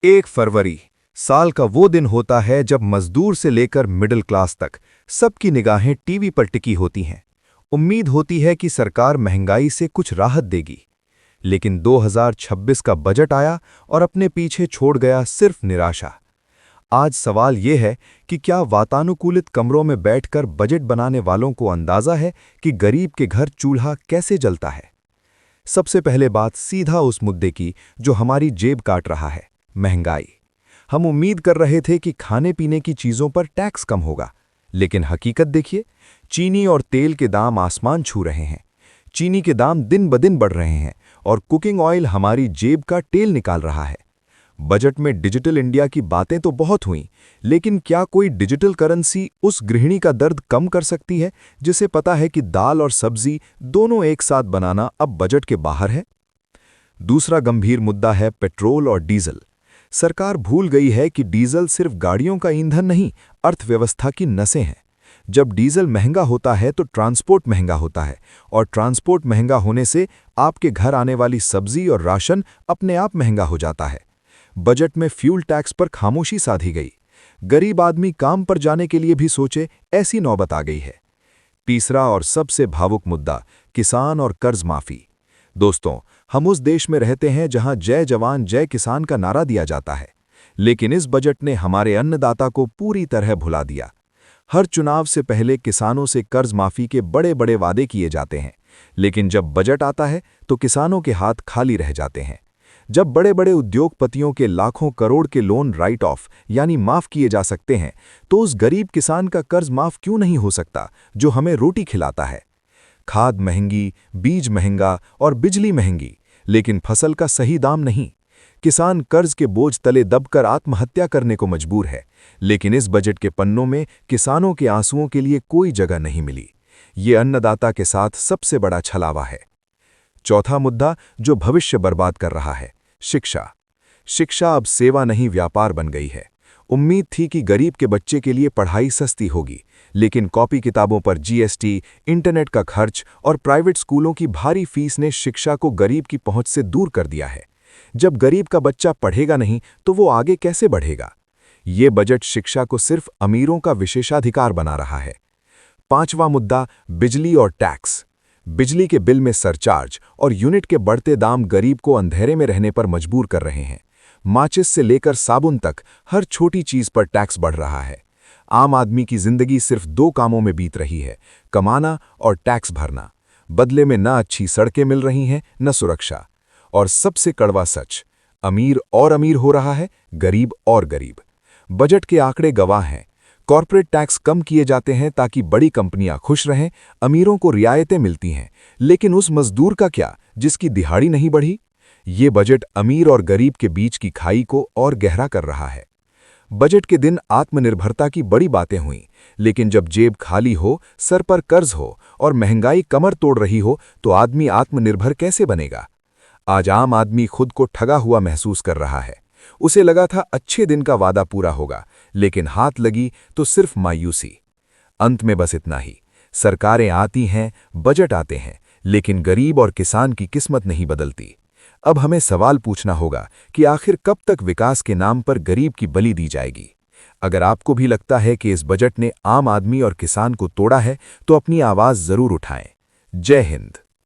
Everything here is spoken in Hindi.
1 फरवरी साल का वो दिन होता है जब मजदूर से लेकर मिडिल क्लास तक सबकी निगाहें टीवी पर टिकी होती हैं। उम्मीद होती है कि सरकार महंगाई से कुछ राहत देगी। लेकिन 2026 का बजट आया और अपने पीछे छोड़ गया सिर्फ निराशा। आज सवाल ये है कि क्या वातानुकूलित कमरों में बैठकर बजट बनाने वालों को अंदाजा है कि गरीब के घर चूल्हा कैसे जलता है। सबसे पहले बात सीधा उस मुद्दे की जो हमारी जेब काट रहा है, महंगाई। हम उम्मीद कर रहे थे कि खाने पीने की चीजों पर टैक्स कम होगा, लेकिन हकीकत देखिए, चीनी और तेल के दाम आसमान छू रहे हैं। चीनी के दाम दिन ब दिन बढ़ रहे हैं और कुकिंग ऑयल हमारी जेब का तेल निकाल रहा है। बजट में डिजिटल इंडिया की बातें तो बहुत हुईं, लेकिन क्या कोई डिजिटल करेंसी उस गृहिणी का दर्द कम कर सकती है जिसे पता है कि दाल और सब्जी दोनों एक साथ बनाना अब बजट के बाहर है। दूसरा गंभीर मुद्दा है पेट्रोल और डीजल। सरकार भूल गई है कि डीजल सिर्फ गाड़ियों का ईंधन नहीं, अर्थव्यवस्था की नसें हैं। जब डीजल महंगा होता है तो ट्रांसपोर्ट महंगा होता है, और ट्रांसपोर्ट महंगा होने से आपके घर आने वाली सब्जी और राशन अपने आप महंगा हो जाता है। बजट में फ्यूल टैक्स पर खामोशी साधी गई। गरीब आदमी काम पर जाने के लिए भी सोचे, ऐसी नौबत आ गई है। तीसरा और सबसे भावुक मुद्दा, किसान और कर्ज माफी। दोस्तों, हम उस देश में रहते हैं जहां जय जवान जय किसान का नारा दिया जाता है, लेकिन इस बजट ने हमारे अन्नदाता को पूरी तरह भुला दिया। हर चुनाव से पहले किसानों से कर्ज माफी के बड़े बड़े वादे किए जाते हैं, लेकिन जब बजट आता है तो किसानों के हाथ खाली रह जाते हैं। जब बड़े बड़े उद्योगपतियों के लाखों करोड़ के लोन राइट ऑफ यानी माफ किए जा सकते हैं, तो उस गरीब किसान का कर्ज माफ क्यों नहीं हो सकता जो हमें रोटी खिलाता है। खाद महंगी, बीज महंगा और बिजली महंगी, लेकिन फसल का सही दाम नहीं। किसान कर्ज के बोझ तले दबकर आत्महत्या करने को मजबूर है, लेकिन इस बजट के पन्नों में किसानों के आंसुओं के लिए कोई जगह नहीं मिली। ये अन्नदाता के साथ सबसे बड़ा छलावा है। चौथा मुद्दा जो भविष्य बर्बाद कर रहा है, शिक्षा। शिक्षा अब सेवा नहीं व्यापार बन गई है। उम्मीद थी कि गरीब के बच्चे के लिए पढ़ाई सस्ती होगी, लेकिन कॉपी किताबों पर जीएसटी, इंटरनेट का खर्च और प्राइवेट स्कूलों की भारी फीस ने शिक्षा को गरीब की पहुंच से दूर कर दिया है। जब गरीब का बच्चा पढ़ेगा नहीं तो वो आगे कैसे बढ़ेगा। ये बजट शिक्षा को सिर्फ अमीरों का विशेषाधिकार बना रहा है। पांचवा मुद्दा, बिजली और टैक्स। बिजली के बिल में सरचार्ज और यूनिट के बढ़ते दाम गरीब को अंधेरे में रहने पर मजबूर कर रहे हैं। माचिस से लेकर साबुन तक हर छोटी चीज पर टैक्स बढ़ रहा है। आम आदमी की जिंदगी सिर्फ 2 कामों में बीत रही है, कमाना और टैक्स भरना। बदले में न अच्छी सड़कें मिल रही हैं, न सुरक्षा। और सबसे कड़वा सच, अमीर और अमीर हो रहा है, गरीब और गरीब। बजट के आंकड़े गवाह हैं। कॉर्पोरेट टैक्स कम किए जाते हैं ताकि बड़ी कंपनियां खुश रहें, अमीरों को रियायतें मिलती हैं, लेकिन उस मजदूर का क्या जिसकी दिहाड़ी नहीं बढ़ी। ये बजट अमीर और गरीब के बीच की खाई को और गहरा कर रहा है। बजट के दिन आत्मनिर्भरता की बड़ी बातें हुईं, लेकिन जब जेब खाली हो, सर पर कर्ज हो और महंगाई कमर तोड़ रही हो, तो आदमी आत्मनिर्भर कैसे बनेगा। आज आम आदमी खुद को ठगा हुआ महसूस कर रहा है। उसे लगा था अच्छे दिन का वादा पूरा होगा, लेकिन हाथ लगी तो सिर्फ मायूसी। अंत में बस इतना ही, सरकारें आती हैं, बजट आते हैं, लेकिन गरीब और किसान की किस्मत नहीं बदलती। अब हमें सवाल पूछना होगा कि आखिर कब तक विकास के नाम पर गरीब की बलि दी जाएगी। अगर आपको भी लगता है कि इस बजट ने आम आदमी और किसान को तोड़ा है, तो अपनी आवाज जरूर उठाएं। जय हिंद।